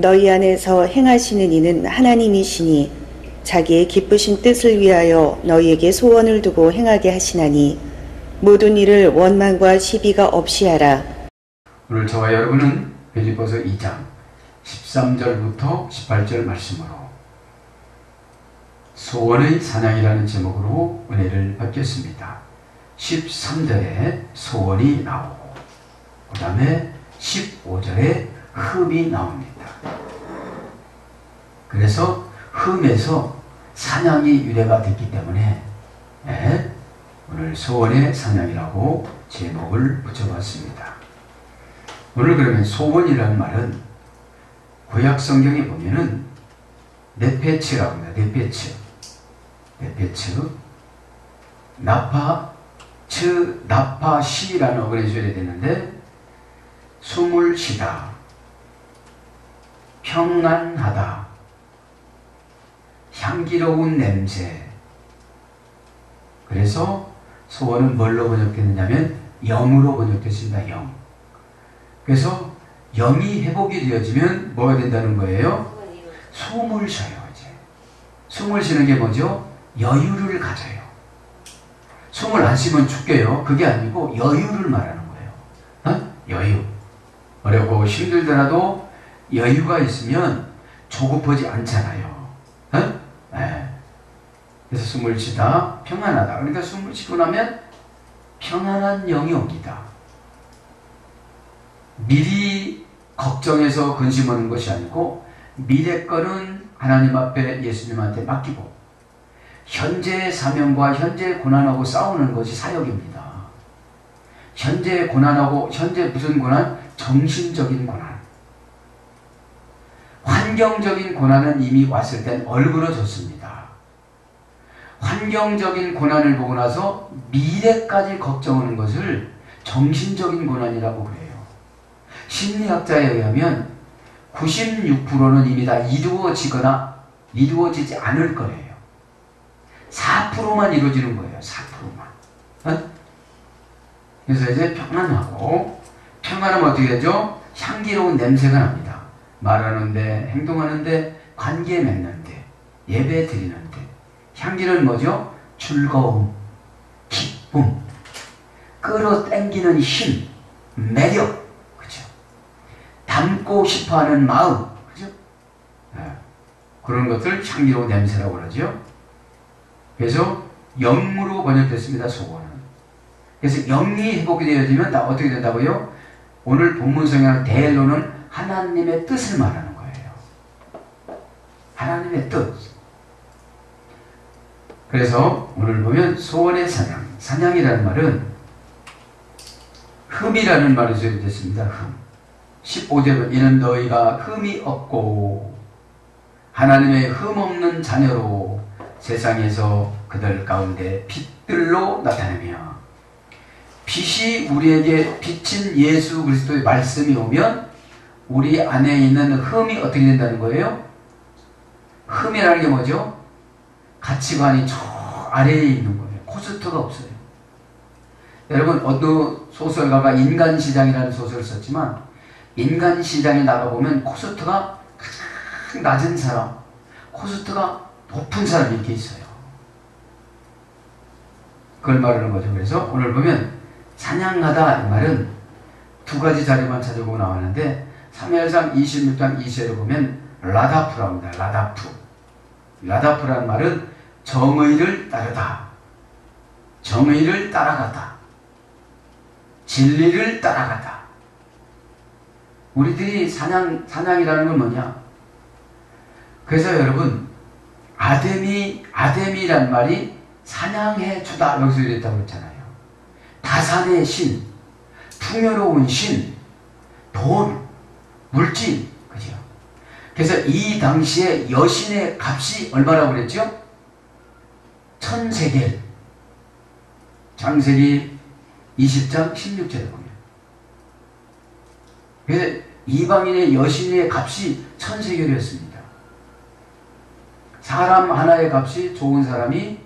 너희 안에서 행하시는 이는 하나님이시니 자기의 기쁘신 뜻을 위하여 너희에게 소원을 두고 행하게 하시나니 모든 일을 원망과 시비가 없이 하라. 오늘 저와 여러분은 빌립보서 2장 13절부터 18절 말씀으로 소원의 사냥이라는 제목으로 은혜를 받겠습니다. 13절에 소원이 나오고 그 다음에 15절에 흠이 나옵니다. 그래서 흠에서 사냥이 유래가 됐기 때문에 오늘 소원의 사냥이라고 제목을 붙여봤습니다. 오늘 그러면 소원이라는 말은 구약 성경에 보면은 네페츠라고 합니다. 네페츠 나파시라는 어근에 줘야 되는데 숨을 쉬다, 평안하다, 향기로운 냄새. 그래서 소원은 뭘로 번역됐느냐면 영으로 번역됐습니다. 영. 그래서 영이 회복이 되어지면 뭐가 된다는 거예요? 숨을 쉬어요. 이제 숨을 쉬는 게 뭐죠? 여유를 가져요. 숨을 안 쉬면 죽게요. 그게 아니고 여유를 말하는 거예요. 여유. 어렵고 힘들더라도 여유가 있으면 조급하지 않잖아요. 그래서 숨을 쉬다 평안하다. 그러니까 숨을 쉬고 나면 평안한 영이 옵니다. 미리 걱정해서 근심하는 것이 아니고 미래 거는 하나님 앞에 예수님한테 맡기고 현재의 사명과 현재의 고난하고 싸우는 것이 사역입니다. 현재의 고난하고 현재 무슨 고난? 정신적인 고난. 환경적인 고난은 이미 왔을 땐 얼그러졌습니다. 환경적인 고난을 보고 나서 미래까지 걱정하는 것을 정신적인 고난이라고 그래요. 심리학자에 의하면 96%는 이미 다 이루어지거나 이루어지지 않을 거예요. 4%만 이루어지는 거예요. 4%만. 그래서 이제 평안하고, 평안하면 어떻게 되죠? 향기로운 냄새가 납니다. 말하는데, 행동하는데, 관계 맺는데, 예배 드리는데. 향기는 뭐죠? 즐거움, 기쁨, 끌어당기는 힘, 매력. 담고 싶어하는 마음, 그죠? 그런 것들 향기로운 냄새라고 그러죠. 그래서 영으로 번역됐습니다. 소원은. 그래서 영이 회복이 되어지면 다 어떻게 된다고요? 오늘 본문 성경의 대로는 하나님의 뜻을 말하는 거예요. 하나님의 뜻. 그래서 오늘 보면 소원의 사냥, 사냥이라는 말은 흠이라는 말이 소개됐습니다. 흠. 15절은 이는 너희가 흠이 없고 하나님의 흠없는 자녀로 세상에서 그들 가운데 빛들로 나타내며 빛이 우리에게 비친 예수 그리스도의 말씀이 오면 우리 안에 있는 흠이 어떻게 된다는 거예요? 흠이라는 게 뭐죠? 가치관이 저 아래에 있는 거예요. 코스트가 없어요. 여러분 어느 소설가가 인간시장이라는 소설을 썼지만 인간 시장에 나가보면 코스트가 가장 낮은 사람, 코스트가 높은 사람이 이렇게 있어요. 그걸 말하는 거죠. 그래서 오늘 보면 사냥하다 이 말은 두 가지 자료만 찾아보고 나왔는데 사무엘상 26장 2절을 보면 라다프라고 합니다. 라다프. 라다프라는 말은 정의를 따르다, 정의를 따라가다, 진리를 따라가다. 우리들이 사냥이라는 건 뭐냐? 그래서 여러분, 아데미란 말이 사냥해 주다. 여기서 이랬다고 했잖아요. 다산의 신, 풍요로운 신, 돈, 물질, 그죠? 그래서 이 당시에 여신의 값이 얼마라고 그랬죠? 1000세겔. 창세기 20장 16절에 보면. 그래서 이방인의 여신의 값이 1000세겔이었습니다. 사람 하나의 값이 좋은 사람이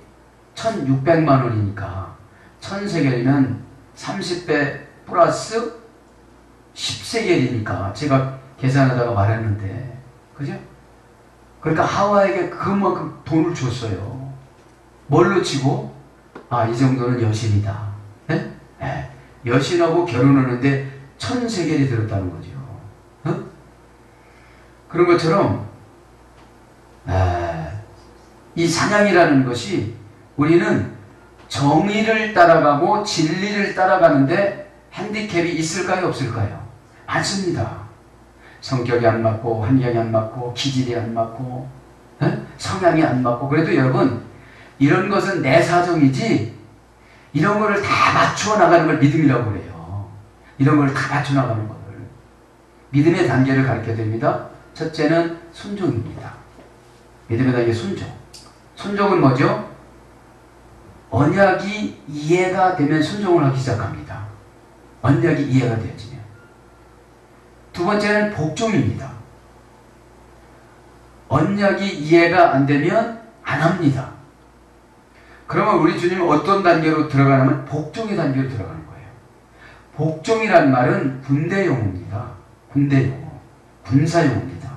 1600만 원이니까 1000세겔이면 30배 플러스 10세겔이니까 제가 계산하다가 말했는데 그죠? 그러니까 하와에게 그만큼 돈을 줬어요. 뭘로 치고? 아, 이 정도는 여신이다. 네? 네. 여신하고 결혼하는데 1,000세겔이 들었다는 거죠. 어? 그런 것처럼 이 사냥이라는 것이 우리는 정의를 따라가고 진리를 따라가는데 핸디캡이 있을까요? 없을까요? 많습니다. 성격이 안 맞고 환경이 안 맞고 기질이 안 맞고 성향이 안 맞고 그래도 여러분 이런 것은 내 사정이지 이런 거를 다 맞추어 나가는 걸 믿음이라고 그래요. 이런 걸 다 맞춰 나가는 거를 믿음의 단계를 가르쳐 드립니다. 첫째는 순종입니다. 믿음의 단계 순종. 순종은 뭐죠? 언약이 이해가 되면 순종을 하기 시작합니다. 언약이 이해가 되어지면. 두 번째는 복종입니다. 언약이 이해가 안 되면 안 합니다. 그러면 우리 주님은 어떤 단계로 들어가냐면 복종의 단계로 들어가는 거예요. 복종이란 말은 군대 용어입니다. 군대 용어. 군사 용어입니다.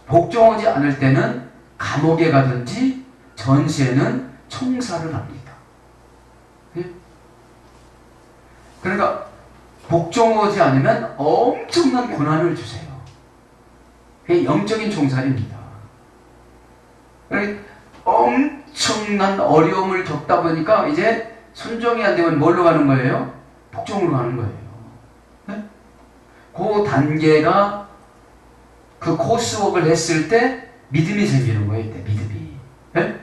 복종하지 않을 때는 감옥에 가든지 전시에는 총살을 합니다. 그러니까 복종하지 않으면 엄청난 고난을 주세요. 그게 영적인 총살입니다. 그러니까 엄청난 어려움을 겪다 보니까 이제 순종이 안 되면 뭘로 가는 거예요? 복종으로 가는 거예요. 네? 그 단계가 그 코스웍을 했을 때 믿음이 생기는 거예요. 이때 믿음이. 네?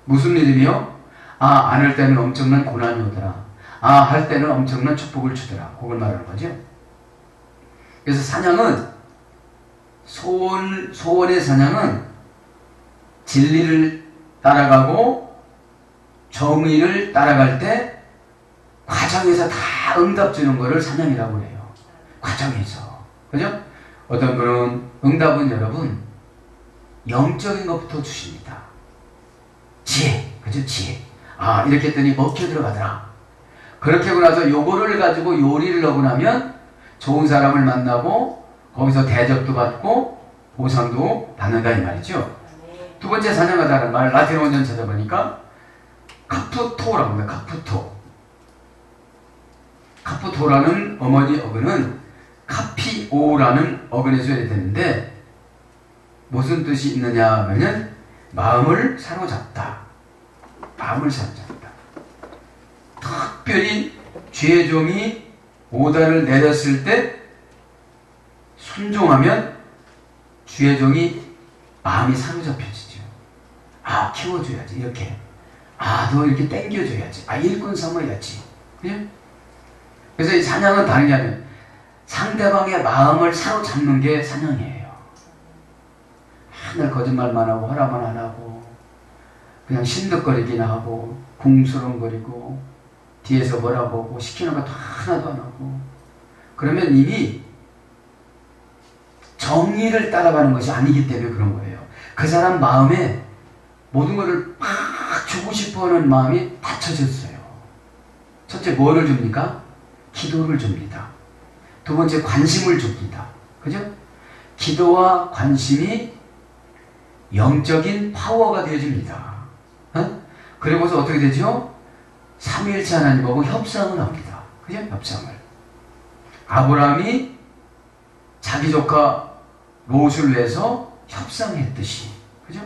무슨 믿음이요? 아, 안 할 때는 엄청난 고난이 오더라. 아, 할 때는 엄청난 축복을 주더라. 그걸 말하는 거죠. 그래서 사냥은 소원의 사냥은 진리를 따라가고 정의를 따라갈 때 과정에서 다 응답 주는 거를 사냥이라고 해요. 과정에서. 그죠? 어떤 분은 응답은 여러분 영적인 것부터 주십니다. 지혜. 그죠? 지혜. 아, 이렇게 했더니 먹혀 들어가더라. 그렇게 하고 나서 요거를 가지고 요리를 하고 나면 좋은 사람을 만나고 거기서 대접도 받고 보상도 받는다 이 말이죠. 두 번째 사냥하다는 말 라틴어 원전 찾아보니까 카푸토라고 합니다. 카푸토. 카푸토라는 어머니 어근은 카피오라는 어근에서 되는데 무슨 뜻이 있느냐 하면 마음을 사로잡다. 마음을 사로잡다. 특별히 죄의 종이 오다를 내렸을 때 순종하면 주의 종이 마음이 사로잡혀지죠. 아, 키워줘야지 이렇게. 아, 너 이렇게 땡겨줘야지. 아, 일꾼 삼아야지. 그죠? 그래서 이 사냥은 다른 게 아니에요. 상대방의 마음을 사로잡는 게 사냥이에요. 맨날 거짓말만 하고 허라만 안 하고 그냥 신득거리기나 하고 궁수렁거리고 뒤에서 뭐라보고 시키는 것도 하나도 안 하고 그러면 이미 정의를 따라가는 것이 아니기 때문에 그런 거예요. 그 사람 마음에 모든 것을 막 주고 싶어하는 마음이 닫혀졌어요. 첫째 뭐를 줍니까? 기도를 줍니다. 두 번째 관심을 줍니다. 그죠? 기도와 관심이 영적인 파워가 되어집니다. 어? 그리고서 어떻게 되죠? 삼위일체 하나님하고 협상을 합니다. 그죠? 협상을. 아브라함이 자기 조카 롯을 내서 협상했듯이. 그죠?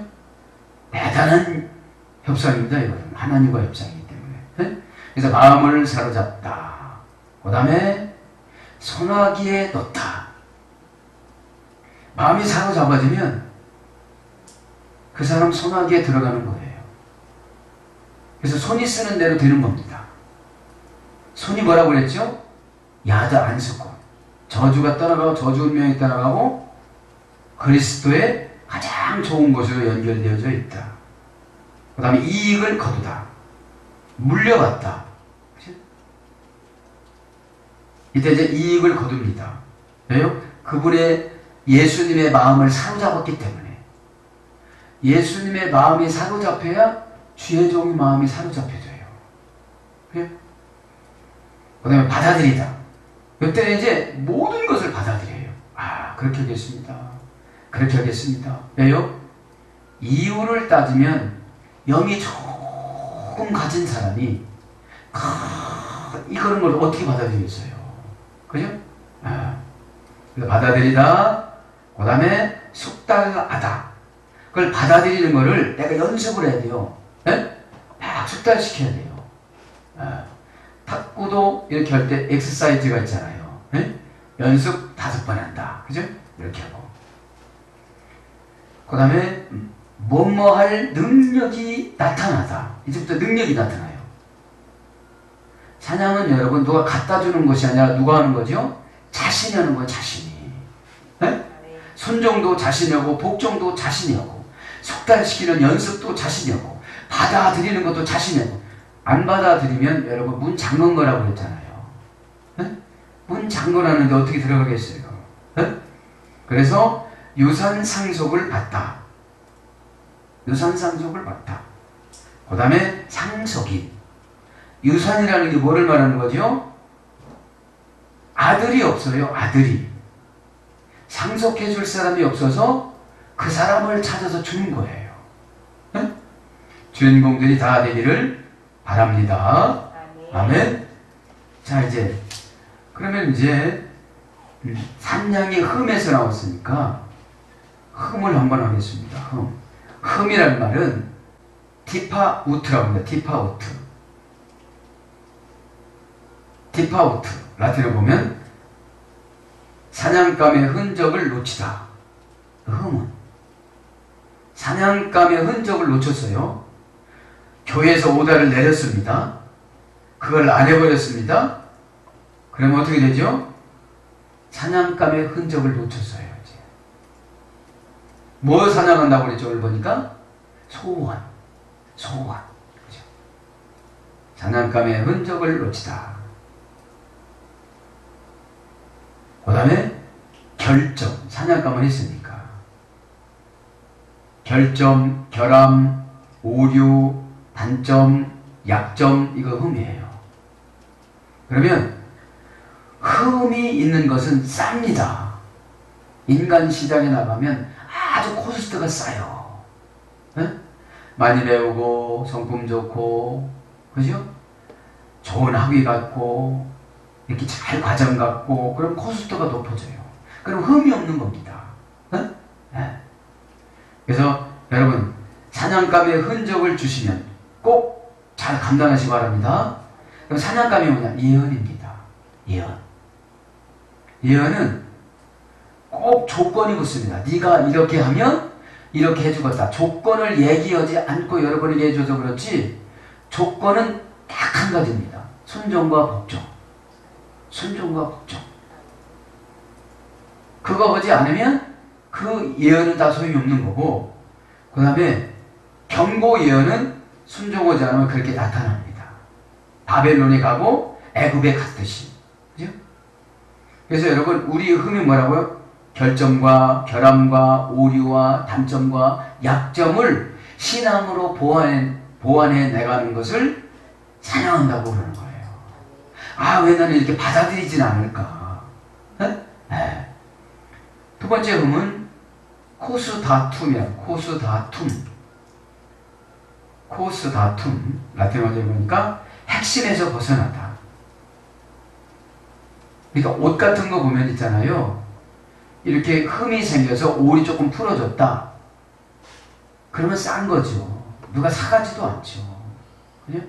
대단한 협상입니다. 이거는. 하나님과 협상이기 때문에. 네? 그래서 마음을 사로잡다. 그 다음에 손아귀에 넣다. 마음이 사로잡아지면 그 사람 손아귀에 들어가는 거예요. 그래서 손이 쓰는 대로 되는 겁니다. 손이 뭐라고 그랬죠? 야자 안수권. 저주가 떠나가고 저주 운명이 떠나가고 그리스도의 가장 좋은 것으로 연결되어져 있다. 그 다음에 이익을 거두다. 물려받다. 이때 이제 이익을 거둡니다. 왜요? 그분의 예수님의 마음을 사로잡았기 때문에. 예수님의 마음이 사로잡혀야 주의 종의 마음이 사로잡혀져요. 그래요? 그 다음에 받아들이다. 이때는 이제 모든 것을 받아들여요. 아, 그렇게 됐습니다. 그렇게 하겠습니다. 왜요? 이유를 따지면 영이 조금 가진 사람이 이런 걸 어떻게 받아들이겠어요? 그죠? 받아들이다, 그 다음에 숙달하다. 그걸 받아들이는 거를 내가 연습을 해야 돼요. 네? 막 숙달시켜야 돼요. 탁구도 이렇게 할 때 엑서사이즈가 있잖아요. 네? 연습 5번 한다. 그죠? 이렇게 하고. 그 다음에 뭐뭐 할 능력이 나타나다. 이제부터 능력이 나타나요. 사냥은 여러분 누가 갖다 주는 것이 아니라 누가 하는 거죠? 자신이 하는 거예요. 자신이. 네? 순종도 자신이 하고 복종도 자신이 하고 숙달시키는 연습도 자신이 하고 받아들이는 것도 자신이 하고. 안 받아들이면 여러분 문 잠근 거라고 그랬잖아요. 네? 문 잠궈놨는데 어떻게 들어가겠어요? 네? 그래서 유산상속을 받다. 유산상속을 받다. 그 다음에 상속이. 유산이라는 게 뭐를 말하는 거죠? 아들이 없어요. 아들이. 상속해 줄 사람이 없어서 그 사람을 찾아서 주는 거예요. 네? 주인공들이 다 되기를 바랍니다. 아멘. 자, 이제 그러면 이제 산양이 흠에서 나왔으니까 흠을 한번 하겠습니다. 흠이라는 말은 디파우트라고 합니다. 디파우트. 라틴어 보면 사냥감의 흔적을 놓치다. 흠은 사냥감의 흔적을 놓쳤어요. 교회에서 오다를 내렸습니다. 그걸 안 해버렸습니다. 그러면 어떻게 되죠? 사냥감의 흔적을 놓쳤어요. 이제. 뭐 사냥한다고 그랬죠? 오늘 보니까 소원. 그렇죠? 사냥감의 흔적을 놓치다. 그 다음에 결점. 사냥감을 했으니까. 결점, 결함, 오류, 단점, 약점, 이거 흠이에요. 그러면 흠이 있는 것은 쌉니다. 인간 시장에 나가면 아주 코스트가 싸요. 네? 많이 배우고 성품 좋고 그죠? 좋은 학위 갖고 이렇게 잘 과정 갖고 그럼 코스트가 높아져요. 그럼 흠이 없는 겁니다. 네? 네. 그래서 여러분 사냥감의 흔적을 주시면 꼭 잘 감당하시기 바랍니다. 그럼 사냥감이 뭐냐? 예언입니다. 예언은 꼭 조건이 붙습니다. 네가 이렇게 하면 이렇게 해주겠다. 조건을 얘기하지 않고 여러분에게 해줘서 그렇지 조건은 딱 한 가지입니다. 순종과 복종. 그거 하지 않으면 그 예언은 다 소용이 없는 거고 그 다음에 경고 예언은 순종하지 않으면 그렇게 나타납니다. 바벨론에 가고 애굽에 갔듯이. 그죠? 그래서 여러분 우리의 흠이 뭐라고요? 결점과 결함과 오류와 단점과 약점을 신앙으로 보완해 나가는 것을 사냥한다고 그러는 거예요. 아, 왜 나는 이렇게 받아들이진 않을까? 네? 네. 두 번째 흠은 코스다툼이야. 코스다툼. 라틴어로 보니까 핵심에서 벗어나다. 그러니까 옷 같은 거 보면 있잖아요. 이렇게 흠이 생겨서 올이 조금 풀어졌다. 그러면 싼 거죠. 누가 사가지도 않죠. 그죠?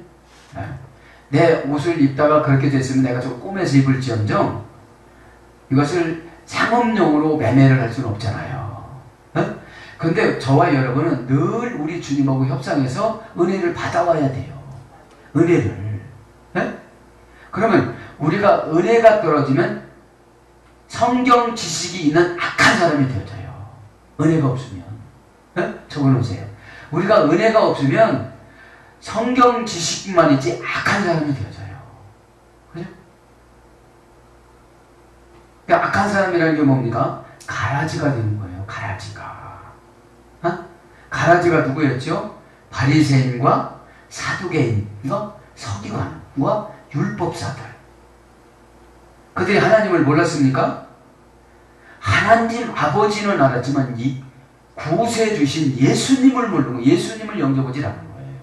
네. 내 옷을 입다가 그렇게 됐으면 내가 좀 꼬매서 입을지언정 이것을 상업용으로 매매를 할 수는 없잖아요. 그런데 저와 여러분은 늘 우리 주님하고 협상해서 은혜를 받아와야 돼요. 은혜를. 네? 그러면 우리가 은혜가 떨어지면 성경 지식이 있는 악한 사람이 되어져요. 은혜가 없으면. 네? 적어놓으세요. 우리가 은혜가 없으면 성경 지식만 있지 악한 사람이 되어져요. 그죠? 그러니까 악한 사람이라는 게 뭡니까? 가라지가 되는 거예요. 가라지가. 가라지가 누구였죠? 바리새인과 사두개인과 서기관과 율법사들. 그들이 하나님을 몰랐습니까? 하나님 아버지는 알았지만 이 구세해 주신 예수님을 모르고 예수님을 영접하지 않는 거예요.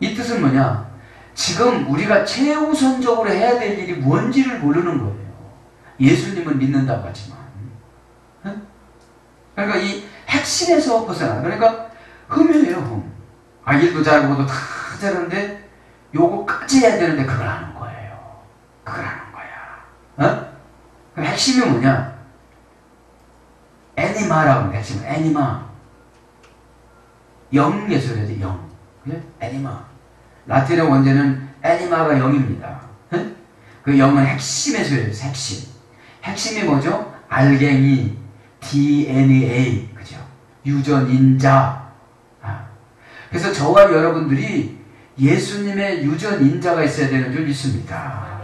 이 뜻은 뭐냐? 지금 우리가 최우선적으로 해야 될 일이 뭔지를 모르는 거예요. 예수님을 믿는다고 하지만. 그러니까 이 핵심에서 벗어나. 그러니까 흠이에요, 흠. 일도 잘하고도 다 잘하는데 요거까지 해야 되는데 그걸 하는 거예요. 그걸 하는 거야. 그 핵심이 뭐냐? 애니마라고 하는 핵심은 애니마. 영 예술이죠, 영. 애니마. 라틴어 원제는 애니마가 영입니다. 그 영은 핵심에서요, 핵심. 핵심이 뭐죠? 알갱이, DNA, 그죠? 유전인자. 그래서 저와 여러분들이 예수님의 유전인자가 있어야 되는 줄 믿습니다.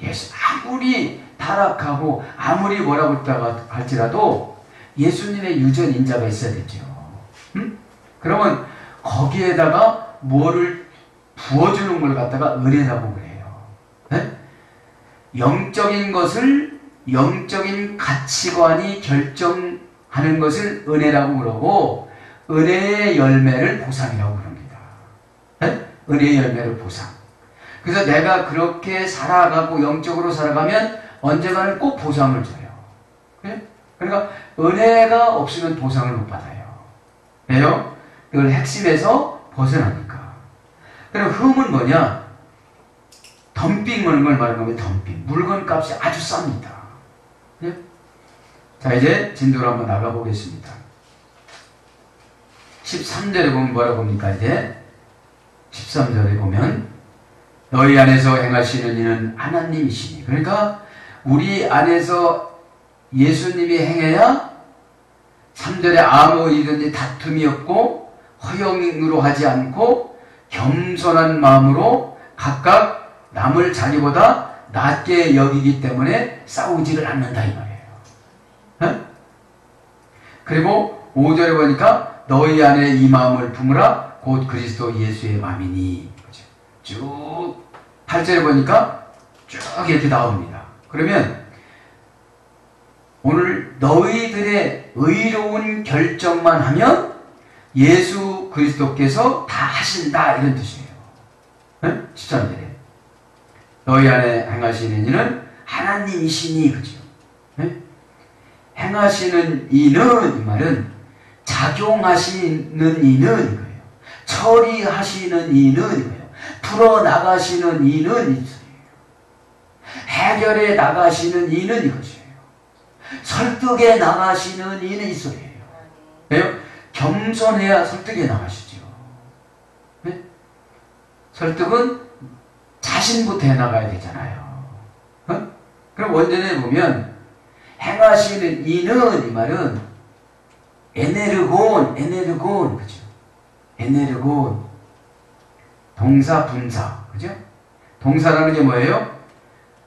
예수, 아무리 타락하고 아무리 뭐라고 했다가 할지라도 예수님의 유전인자가 있어야 되죠. 그러면 거기에다가 뭐를 부어주는 걸 갖다가 은혜라고 그래요. 영적인 것을 영적인 가치관이 결정하는 것을 은혜라고 그러고 은혜의 열매를 보상이라고 그럽니다. 은혜의 열매를 보상. 그래서 내가 그렇게 살아가고 영적으로 살아가면 언젠가는 꼭 보상을 줘요. 그러니까 은혜가 없으면 보상을 못 받아요. 왜요? 그걸 핵심에서 벗어나니까. 그럼 흠은 뭐냐? 덤핑 하는 걸 말하는 거예요. 덤핑. 물건 값이 아주 쌉니다. 자, 이제 진도로 한번 나가보겠습니다. 13절에 보면 뭐라고 봅니까? 이제 13절에 보면 너희 안에서 행하시는 이는 하나님이시니. 그러니까 우리 안에서 예수님이 행해야 3절에 아무 일이든지 다툼이 없고 허영으로 하지 않고 겸손한 마음으로 각각 남을 자기보다 낮게 여기기 때문에 싸우지를 않는다 이 말이에요. 그리고 5절에 보니까 너희 안에 이 마음을 품으라 곧 그리스도 예수의 마음이니. 쭉 8절에 보니까 쭉 이렇게 나옵니다. 그러면 오늘 너희들의 의로운 결정만 하면 예수 그리스도께서 다 하신다 이런 뜻이에요. 13절에 너희 안에 행하시는 이는 하나님이시니. 그죠? 행하시는 이는, 이 말은 작용하시는 이는 이거예요. 처리하시는 이는 이거예요. 풀어나가시는 이는 이 소리예요. 해결해 나가시는 이는 이것이에요. 설득해 나가시는 이는 이 소리예요. 왜요? 겸손해야 설득해 나가시죠. 네? 설득은 자신부터 해 나가야 되잖아요. 그럼 원전에 보면 행하시는 이는, 이 말은 에네르곤, 그죠? 에네르곤. 동사, 분사, 그죠? 동사라는 게 뭐예요?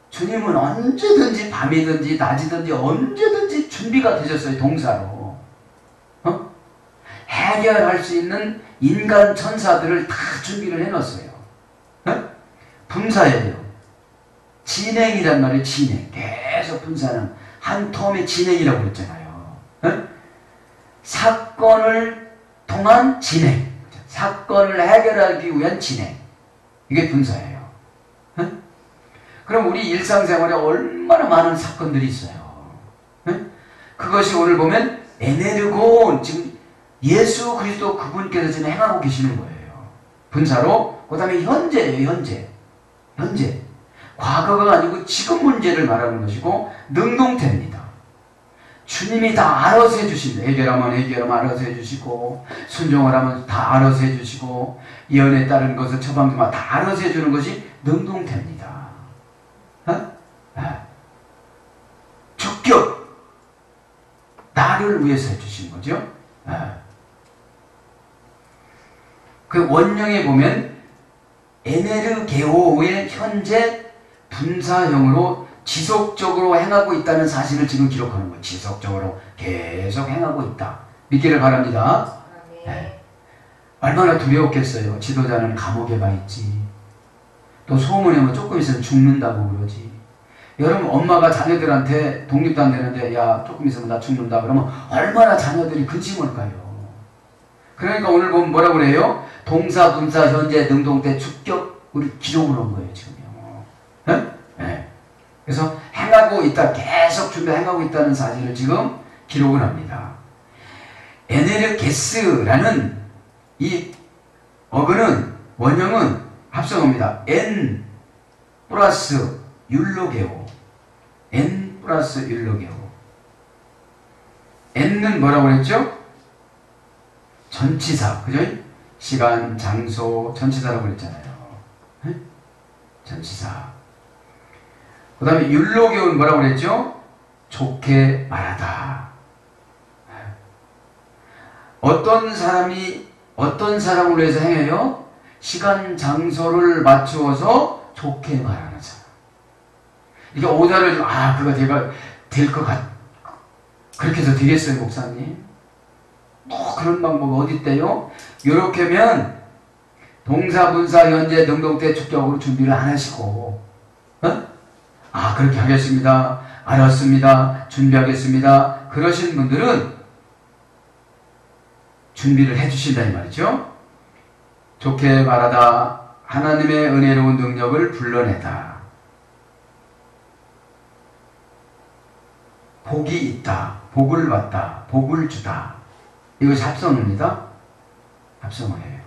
주님은 언제든지 밤이든지 낮이든지 언제든지 준비가 되셨어요, 동사로. 해결할 수 있는 인간 천사들을 다 준비를 해놨어요. 분사예요. 진행이란 말이에요, 진행. 계속 분사는 한 텀의 진행이라고 그랬잖아요. 사건을 통한 진행. 사건을 해결하기 위한 진행. 이게 분사예요. 그럼 우리 일상생활에 얼마나 많은 사건들이 있어요. 그것이 오늘 보면 에네르곤, 지금 예수 그리스도 그분께서 지금 행하고 계시는 거예요. 분사로. 그 다음에 현재예요. 현재. 과거가 아니고 지금 문제를 말하는 것이고 능동태입니다. 주님이 다 알아서 해주신다. 해결하면 알아서 해주시고, 순종을 하면 다 알아서 해주시고, 예언에 따른 것을 처방하면 다 알아서 해주는 것이 능동태입니다. 적격! 나를 위해서 해주신 거죠. 그 원령에 보면 에네르게오의 현재 분사형으로 지속적으로 행하고 있다는 사실을 지금 기록하는 거예요. 지속적으로 계속 행하고 있다. 믿기를 바랍니다. 네. 얼마나 두려웠겠어요. 지도자는 감옥에 가 있지. 또 소문에 뭐 조금 있으면 죽는다고 그러지. 여러분 엄마가 자녀들한테 독립도 안 되는데 야 조금 있으면 나 죽는다 그러면 얼마나 자녀들이 근심할까요? 그러니까 오늘 보면 뭐라고 그래요? 동사, 분사, 현재, 능동태, 주격 우리 기록을 한 거예요 지금요. 네? 네. 그래서 행하고 있다, 계속 준비 행하고 있다는 사실을 지금 기록을 합니다. 에네르게스라는 이 어근은 원형은 합성어입니다. N 플러스 율로게오. N 플러스 율로게오. N은 뭐라고 그랬죠? 전치사. 그죠? 시간, 장소, 전치사라고 그랬잖아요. 네? 전치사. 그 다음에 율로게오는 뭐라고 그랬죠? 좋게 말하다. 어떤 사람이 어떤 사람으로 해서 행해요? 시간, 장소를 맞추어서 좋게 말하는 사람. 이게 오다를, 그거 내가 될 것 같, 그렇게 해서 되겠어요, 목사님? 뭐 그런 방법이 어디 있대요? 이렇게 하면 동사, 분사, 현재, 능동태, 주격으로 준비를 안 하시고, 그렇게 하겠습니다. 알았습니다. 준비하겠습니다. 그러신 분들은 준비를 해주신다 이 말이죠. 좋게 말하다, 하나님의 은혜로운 능력을 불러내다, 복이 있다, 복을 받다, 복을 주다. 이것이 합성어입니다. 합성어예요.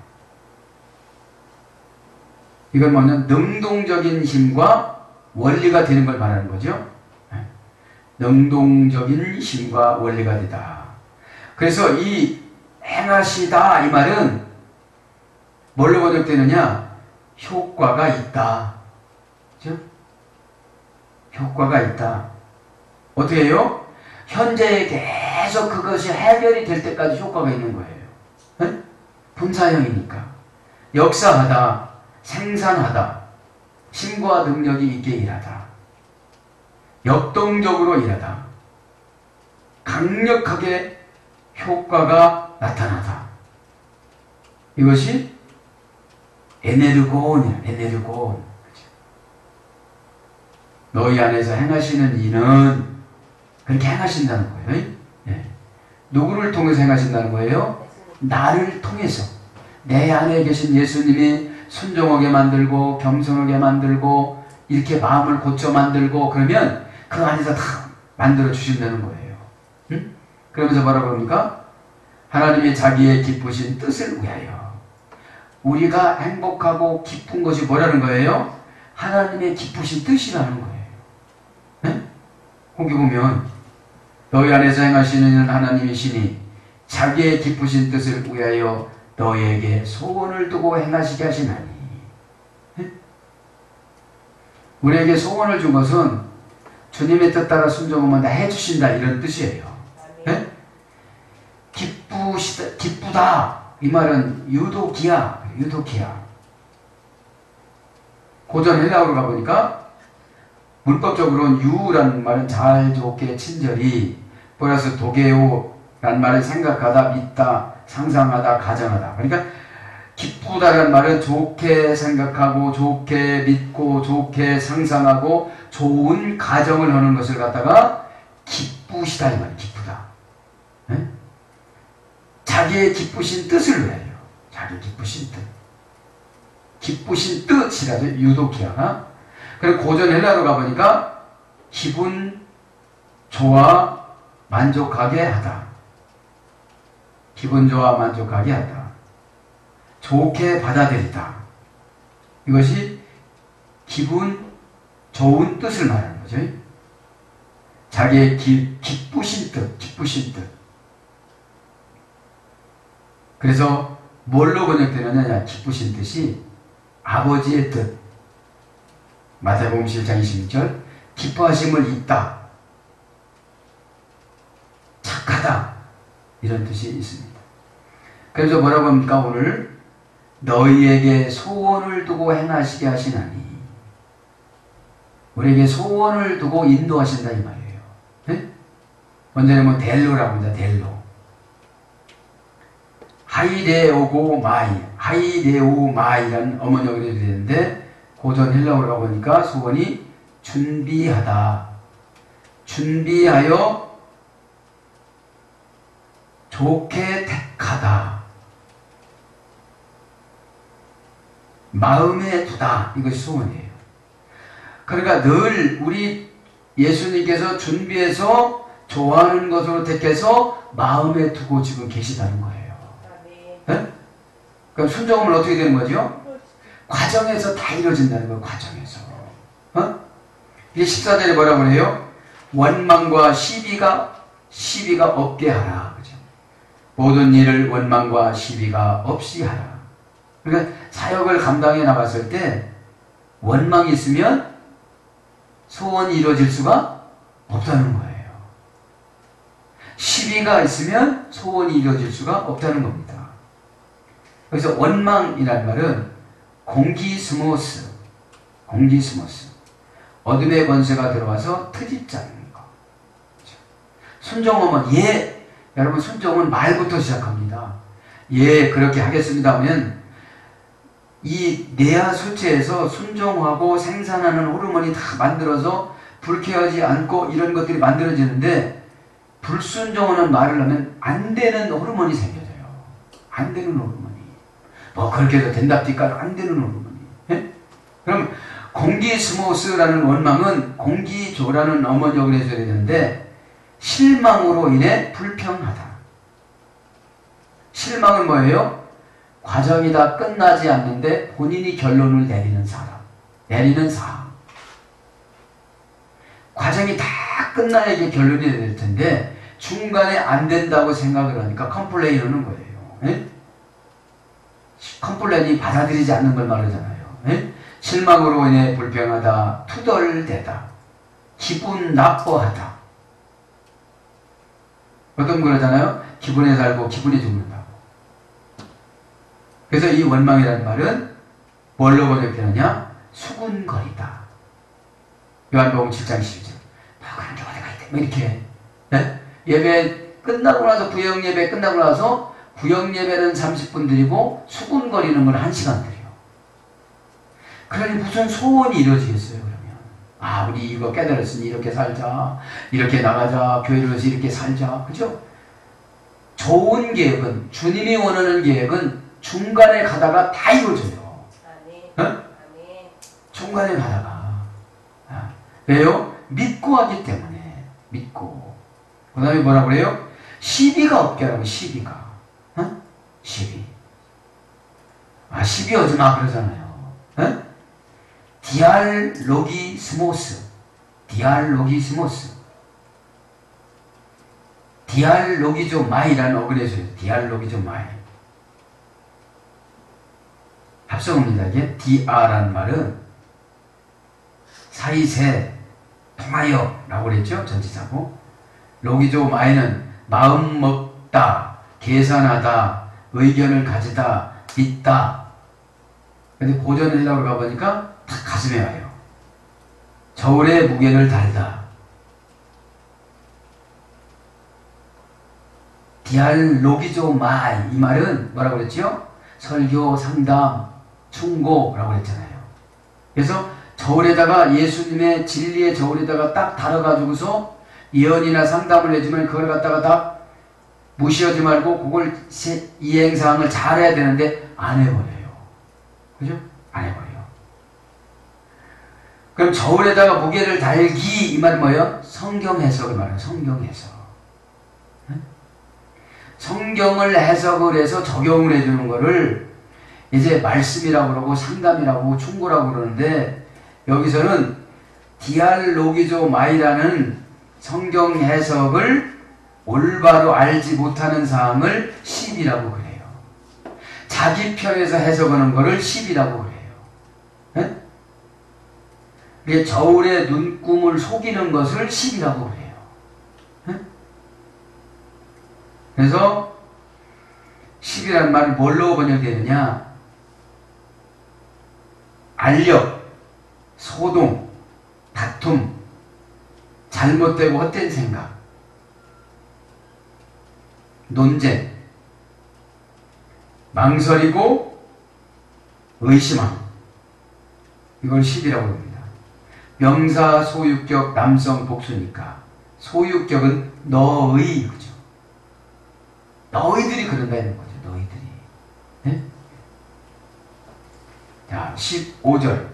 이건 뭐냐면 능동적인 힘과 원리가 되는 걸 말하는 거죠. 능동적인 힘과 원리가 되다. 그래서 이 행하시다 이 말은 뭘로 번역되느냐? 효과가 있다. 그죠? 효과가 있다. 어떻게 해요? 현재에 계속 그것이 해결이 될 때까지 효과가 있는 거예요. 네? 분사형이니까. 역사하다, 생산하다, 힘과 능력이 있게 일하다, 역동적으로 일하다, 강력하게 효과가 나타나다. 이것이 에네르곤이야. 에네르곤. 너희 안에서 행하시는 이는 그렇게 행하신다는 거예요. 네. 누구를 통해서 행하신다는 거예요? 나를 통해서. 내 안에 계신 예수님이 순종하게 만들고 겸손하게 만들고 이렇게 마음을 고쳐 만들고 그러면 그 안에서 다 만들어 주신다는 거예요. 응? 그러면서 뭐라고 합니까? 하나님이 자기의 기쁘신 뜻을 위하여. 우리가 행복하고 기쁜 것이 뭐라는 거예요? 하나님의 기쁘신 뜻이라는 거예요. 네? 거기 보면 너희 안에서 행하시는 하나님이시니 자기의 기쁘신 뜻을 위하여 너희에게 소원을 두고 행하시게 하시나니. 네? 우리에게 소원을 준 것은 주님의 뜻 따라 순종하면 다 해주신다 이런 뜻이에요. 네? 기쁘다 이 말은 유도기야. 유도기야. 고전 헬라어로 가보니까 문법적으로는 유라는 말은 잘, 좋게, 친절히, 플러스 도게오라는 말은 생각하다, 믿다, 상상하다, 가정하다. 그러니까 기쁘다라는 말은 좋게 생각하고, 좋게 믿고, 좋게 상상하고, 좋은 가정을 하는 것을 갖다가 기쁘시다 이 말이에요. 기쁘다. 네? 자기의 기쁘신 뜻을 위하여. 자기 기쁘신 뜻. 기쁘신 뜻이라죠. 유도키아가. 그리고 고전 헬라로 가보니까 기분 좋아 만족하게 하다. 기분 좋아 만족하게 하다. 좋게 받아들이다. 이것이 기분 좋은 뜻을 말하는 거죠. 자기의 기쁘신 뜻, 기쁘신 뜻. 그래서 뭘로 번역되느냐? 기쁘신 뜻이 아버지의 뜻. 마태복음 7장 26절 기뻐하심을 있다, 착하다 이런 뜻이 있습니다. 그래서 뭐라고 합니까? 오늘 너희에게 소원을 두고 행하시게 하시나니. 우리에게 소원을 두고 인도하신다 이 말이에요. 네? 먼저는 뭐 델로라고 합니다. 델로. 하이레오고 마이, 하이레오 마이라는 어머니어가 되는데 고전 헬라어로 가보니까 소원이 준비하다. 준비하여 좋게 택하다. 마음에 두다. 이것이 소원이에요. 그러니까 늘 우리 예수님께서 준비해서 좋아하는 것으로 택해서 마음에 두고 지금 계시다는 거예요. 네? 그럼 순종은 어떻게 되는 거죠? 과정에서 다 이루어진다는 거예요. 과정에서. 이게 14절에 뭐라고 그래요? 원망과 시비가 없게 하라. 그죠? 모든 일을 원망과 시비가 없이 하라. 그러니까 사역을 감당해 나갔을 때 원망이 있으면 소원이 이루어질 수가 없다는 거예요. 시비가 있으면 소원이 이루어질 수가 없다는 겁니다. 그래서 원망이라는 말은 공기스모스, 어둠의 권세가 들어와서 트집자는 거. 순종하면 여러분 순종은 말부터 시작합니다. 그렇게 하겠습니다 하면 이 뇌하 수체에서 순종하고 생산하는 호르몬이 다 만들어서 불쾌하지 않고 이런 것들이 만들어지는데 불순종하는 말을 하면 안 되는 호르몬이 생겨져요. 안 되는 호르몬이. 그렇게 해도 된답니까? 안 되는 호르몬이. 예? 그럼 공기스모스라는 원망은 공기조라는 어머니역을 해줘야 되는데 실망으로 인해 불평하다. 실망은 뭐예요? 과정이 다 끝나지 않는데 본인이 결론을 내리는 사람. 과정이 다 끝나야 이게 결론이 될 텐데 중간에 안 된다고 생각을 하니까 컴플레인 하는 거예요. 예? 컴플레인이 받아들이지 않는 걸 말하잖아요. 예? 실망으로 인해 불평하다, 투덜대다, 기분 나빠하다. 어떤 그러잖아요. 기분에 살고 기분에 죽는다고. 그래서 이 원망이라는 말은 뭘로 번역되느냐? 수군거리다. 요한복음 7장 12절. 그런 게 어디가 있대? 이렇게. 네? 예배 끝나고 나서 구역 예배 끝나고 나서 구역 예배는 30분 드리고 수군거리는 건 1시간 드려요. 그러니 무슨 소원이 이루어지겠어요, 그러면? 우리 이거 깨달았으니 이렇게 살자. 이렇게 나가자. 교회를 해서 이렇게 살자. 그죠? 좋은 계획은, 주님이 원하는 계획은 중간에 가다가 다 이루어져요. 중간에 가다가. 왜요? 믿고 하기 때문에. 믿고. 그 다음에 뭐라고 그래요? 시비가 없게 하라고, 시비가. 시비. 시비 하지 마, 그러잖아요. 디알로기스모스. 디알로기조마이라는 어근에 있어요. 디알로기조마이. 합성어입니다. 이게 디아라는 말은 사이세, 통하여 라고 그랬죠. 전치사고. 로기조마이는 마음 먹다, 계산하다, 의견을 가지다, 믿다. 근데 고전 헬라어로 가보니까 딱 가슴에 와요. 저울의 무게를 달다. 디알로기조마이. 이 말은 뭐라고 그랬죠? 설교, 상담, 충고라고 그랬잖아요. 그래서 저울에다가 예수님의 진리의 저울에다가 딱 달아가지고서 예언이나 상담을 해주면 그걸 갖다가 딱 무시하지 말고 그걸 이행사항을 잘 해야 되는데 안 해버려요. 그죠? 안 해버려요. 그럼 저울에다가 무게를 달기 이 말은 뭐예요? 성경 해석을 말해요. 성경 해석. 성경을 해석을 해서 적용을 해주는 거를 이제 말씀이라고 그러고 상담이라고 충고라고 그러는데 여기서는 디알로기조마이라는 성경 해석을 올바로 알지 못하는 사항을 시비라고 그래요. 자기 편에서 해석하는 거를 시비라고 그래요. 네? 저울의 눈금을 속이는 것을 시비라고 그래요. 네? 그래서 시비라는 말은 뭘로 번역되느냐? 알력, 소동, 다툼, 잘못되고 헛된 생각, 논쟁, 망설이고 의심함. 이걸 시비라고 합니다. 명사 소유격 남성 복수니까 소유격은 너의, 그죠? 너희들이 그런다는 거죠. 너희들이. 네? 자, 15절.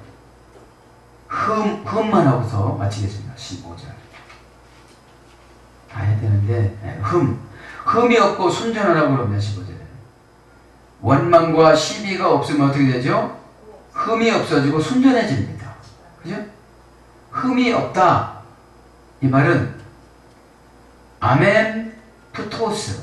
흠만 하고서 마치겠습니다. 15절. 다 해야 되는데, 네, 흠이 없고 순전하라고 그럽니다. 15절에. 원망과 시비가 없으면 어떻게 되죠? 흠이 없어지고 순전해집니다. 그죠? 흠이 없다. 이 말은 아멘푸토스.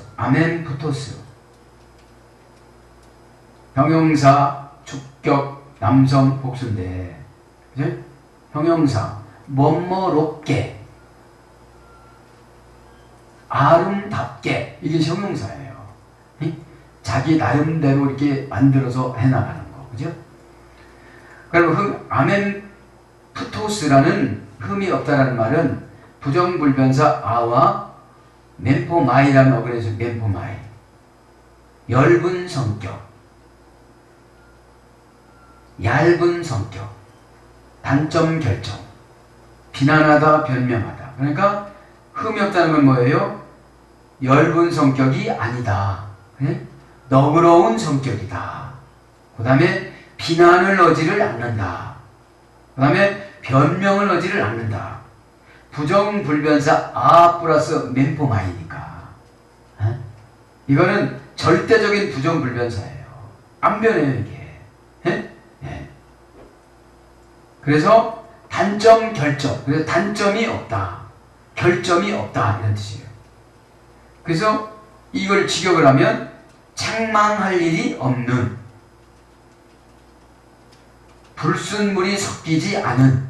형용사, 주격, 남성, 복수인데, 그죠? 형용사, 멋모롭게, 아름답게, 이게 형용사예요. 자기 나름대로 이렇게 만들어서 해나가는 거, 그죠? 그럼 아멘푸토스라는 흠이 없다라는 말은 부정불변사 아와 멘포마이라는 어근에서 멘포마이, 엷은 성격, 얇은 성격, 단점 결정, 비난하다, 변명하다. 그러니까 흠이 없다는 건 뭐예요? 엷은 성격이 아니다. 너그러운 성격이다. 그 다음에 비난을 어지를 않는다. 그 다음에 변명을 어지를 않는다. 부정불변사 아 플러스 멘포마이니까. 이거는 절대적인 부정불변사예요. 안 변해요, 이게. 네. 그래서 단점 결정. 그래서 단점이 없다. 결점이 없다. 이런 뜻이에요. 그래서 이걸 직역을 하면 책망할 일이 없는, 불순물이 섞이지 않은,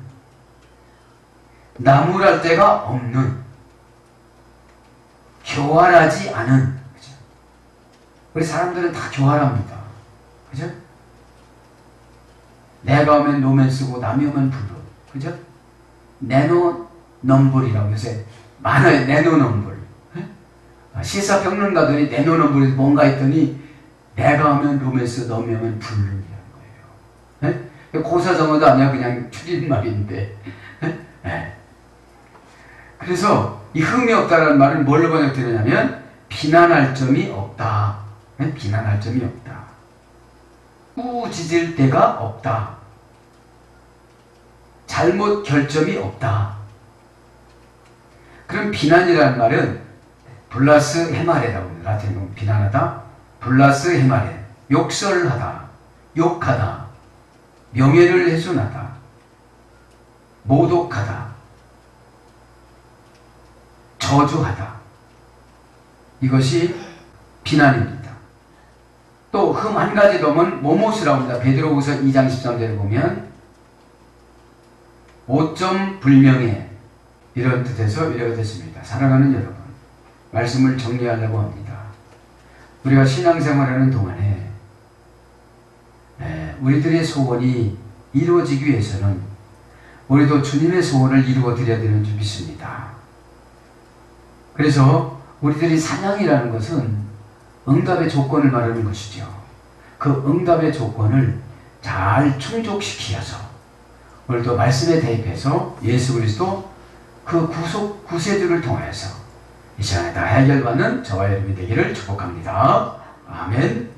나무랄 데가 없는, 교활하지 않은. 그죠? 우리 사람들은 다 교활합니다. 그죠? 내가 오면 노면 쓰고 남이 오면 블루. 그죠? 내노 넘블이라고 요새 많아요. 내노 넘블. 시사평론가들이 내노 넘블이 뭔가 했더니 내가 오면 로맨스, 너미 오면 블루라는 거예요. 고사정어도 아니야. 그냥 줄임말인데. 네. 그래서 이 흠이 없다라는 말을 뭘로 번역되느냐면 비난할 점이 없다. 비난할 점이 없다. 꾸짖을 데가 없다. 잘못 결점이 없다. 그럼 비난이라는 말은 블라스 헤마레라고 합니다. 라틴어로 비난하다. 블라스 헤마레. 욕설하다. 욕하다. 명예를 훼손하다. 모독하다. 저주하다. 이것이 비난입니다. 또 흠 한 가지 더면 모모스라고 합니다. 베드로후서 2장 13절에 보면 오점 불명예, 이런 뜻에서 이렇게 됐습니다. 사랑하는 여러분, 말씀을 정리하려고 합니다. 우리가 신앙생활하는 동안에 우리들의 소원이 이루어지기 위해서는 우리도 주님의 소원을 이루어 드려야 되는 줄 믿습니다. 그래서 우리들이 사냥이라는 것은 응답의 조건을 말하는 것이죠. 그 응답의 조건을 잘 충족시키어서 오늘도 말씀에 대입해서 예수 그리스도 그 구세주를 통하여서 이 시간에 다 해결받는 저와 여러분이 되기를 축복합니다. 아멘.